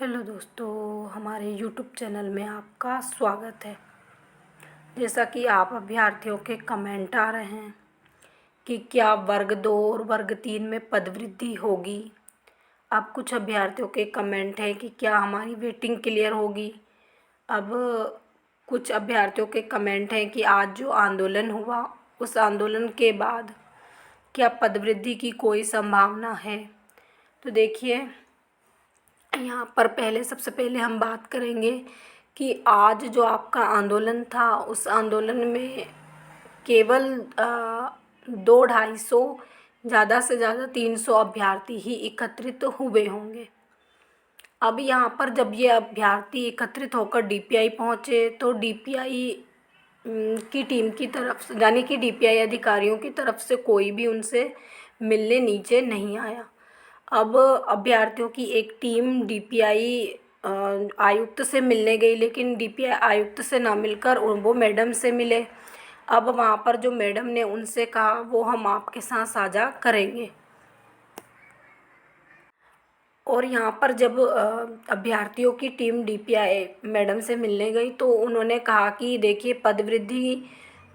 Hello दोस्तों, हमारे YouTube channel में आपका स्वागत है। जैसा कि आप अभ्यर्थियों के कमेंट आ रहे हैं कि क्या वर्ग 2 और वर्ग 3 में पदवृद्धि होगी। अब कुछ अभ्यर्थियों के कमेंट हैं कि क्या हमारी वेटिंग क्लियर होगी। अब कुछ अभ्यर्थियों के कमेंट हैं कि आज जो आंदोलन हुआ उस आंदोलन के बाद क्या पदवृद्धि की कोई संभावना है। तो देखिए, यहाँ पर सबसे पहले हम बात करेंगे कि आज जो आपका आंदोलन था उस आंदोलन में केवल 200-250 ज़्यादा से ज़्यादा 300 अभ्यर्थी ही एकत्रित हुए होंगे। अब यहाँ पर जब ये अभ्यर्थी एकत्रित होकर डीपीआई पहुँचे तो डीपीआई की टीम की तरफ से, यानी कि डीपीआई अधिकारियों की तरफ से कोई भी उनसे मिलने नीचे नहीं आया। अब अभ्यर्थियों की एक टीम डीपीआई आयुक्त से मिलने गई, लेकिन डीपीआई आयुक्त से ना मिलकर वो मैडम से मिले। अब वहाँ पर जो मैडम ने उनसे कहा वो हम आपके साथ साझा करेंगे। और यहाँ पर जब अभ्यर्थियों की टीम डीपीआई मैडम से मिलने गई तो उन्होंने कहा कि देखिए, पदवृद्धि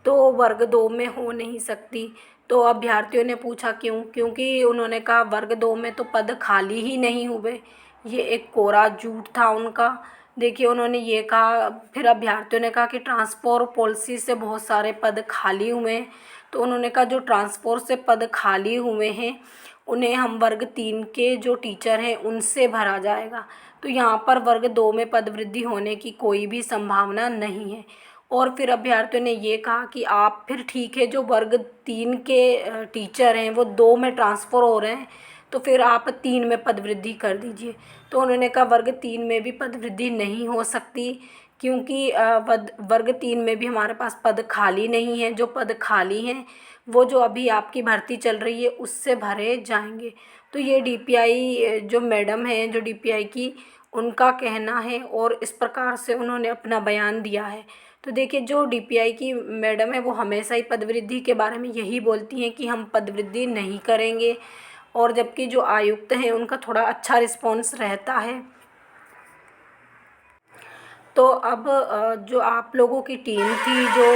तो वर्ग 2 में हो नहीं सकती। तो अभ्यर्थियों ने पूछा क्यों, क्योंकि उन्होंने कहा वर्ग 2 में तो पद खाली ही नहीं हुए। ये एक कोरा झूठ था उनका। देखिए, उन्होंने ये कहा। फिर अभ्यर्थियों ने कहा कि ट्रांसपोर्ट पॉलिसी से बहुत सारे पद खाली हुए हैं। तो उन्होंने कहा जो ट्रांसपोर्ट से पद खाली हुए हैं उन्हें हम वर्ग 3 के जो टीचर हैं उनसे भरा जाएगा। तो यहाँ पर वर्ग 2 में पदवृद्धि होने की कोई भी संभावना नहीं है। और फिर अभ्यर्थियों ने ये कहा कि आप फिर ठीक है, जो वर्ग 3 के टीचर हैं वो 2 में ट्रांसफ़र हो रहे हैं तो फिर आप 3 में पदवृद्धि कर दीजिए। तो उन्होंने कहा वर्ग 3 में भी पदवृद्धि नहीं हो सकती, क्योंकि वर्ग 3 में भी हमारे पास पद खाली नहीं है। जो पद खाली हैं वो जो अभी आपकी भर्ती चल रही है उससे भरे जाएंगे। तो ये डीपीआई जो मैडम है, जो डीपीआई की, उनका कहना है और इस प्रकार से उन्होंने अपना बयान दिया है। तो देखिए, जो डीपीआई की मैडम है वो हमेशा ही पदवृद्धि के बारे में यही बोलती हैं कि हम पदवृद्धि नहीं करेंगे, और जबकि जो आयुक्त हैं उनका थोड़ा अच्छा रिस्पॉन्स रहता है। तो अब जो आप लोगों की टीम थी, जो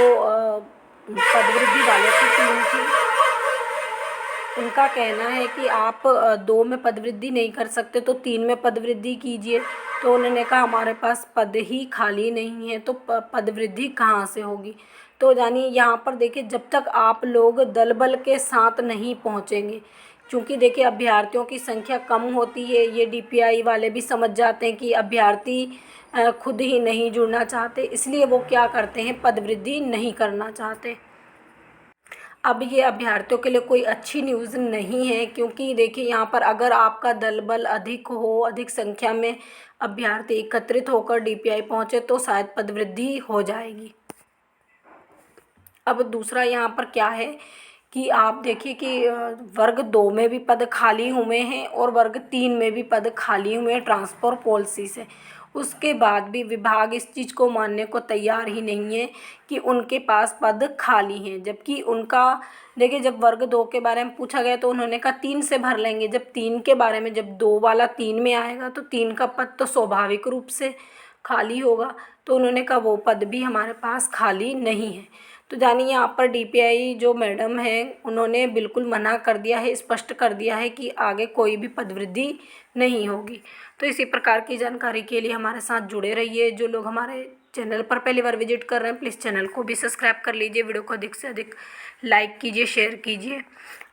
पदवृद्धि वालों की टीम थी, उनका कहना है कि आप 2 में पदवृद्धि नहीं कर सकते तो 3 में पदवृद्धि कीजिए। तो उन्होंने कहा हमारे पास पद ही खाली नहीं है तो पदवृद्धि कहाँ से होगी। तो यानी यहाँ पर देखिए, जब तक आप लोग दल बल के साथ नहीं पहुँचेंगे, क्योंकि देखिए अभ्यर्थियों की संख्या कम होती है, ये डीपीआई वाले भी समझ जाते हैं कि अभ्यर्थी खुद ही नहीं जुड़ना चाहते, इसलिए वो क्या करते हैं, पदवृद्धि नहीं करना चाहते। अब ये अभ्यर्थियों के लिए कोई अच्छी न्यूज़ नहीं है, क्योंकि देखिए यहाँ पर अगर आपका दल बल अधिक हो, अधिक संख्या में अभ्यर्थी एकत्रित होकर डीपीआई पहुँचे तो शायद पदवृद्धि हो जाएगी। अब दूसरा यहाँ पर क्या है कि आप देखिए कि वर्ग 2 में भी पद खाली हुए हैं और वर्ग 3 में भी पद खाली हुए हैं ट्रांसफ़र पॉलिसी से। उसके बाद भी विभाग इस चीज़ को मानने को तैयार ही नहीं है कि उनके पास पद खाली हैं, जबकि उनका देखिए, जब वर्ग 2 के बारे में पूछा गया तो उन्होंने कहा 3 से भर लेंगे। जब 3 के बारे में, जब 2 वाला 3 में आएगा तो 3 का पद तो स्वाभाविक रूप से खाली होगा। तो उन्होंने कहा वो पद भी हमारे पास खाली नहीं है। तो जानिए, यहाँ पर डीपीआई जो मैडम है उन्होंने बिल्कुल मना कर दिया है, स्पष्ट कर दिया है कि आगे कोई भी पदवृद्धि नहीं होगी। तो इसी प्रकार की जानकारी के लिए हमारे साथ जुड़े रहिए। जो लोग हमारे चैनल पर पहली बार विजिट कर रहे हैं प्लीज़ चैनल को भी सब्सक्राइब कर लीजिए, वीडियो को अधिक से अधिक लाइक कीजिए, शेयर कीजिए।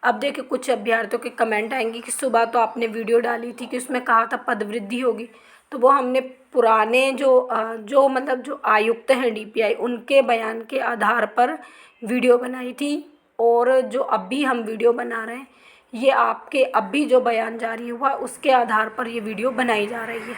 अब देखिए, कुछ अभ्यर्थियों के कमेंट आएंगे कि सुबह तो आपने वीडियो डाली थी कि उसमें कहा था पदवृद्धि होगी, तो वो हमने पुराने जो मतलब जो आयुक्त हैं डीपीआई, उनके बयान के आधार पर वीडियो बनाई थी। और जो अभी हम वीडियो बना रहे हैं ये आपके अभी जो बयान जारी हुआ उसके आधार पर ये वीडियो बनाई जा रही है।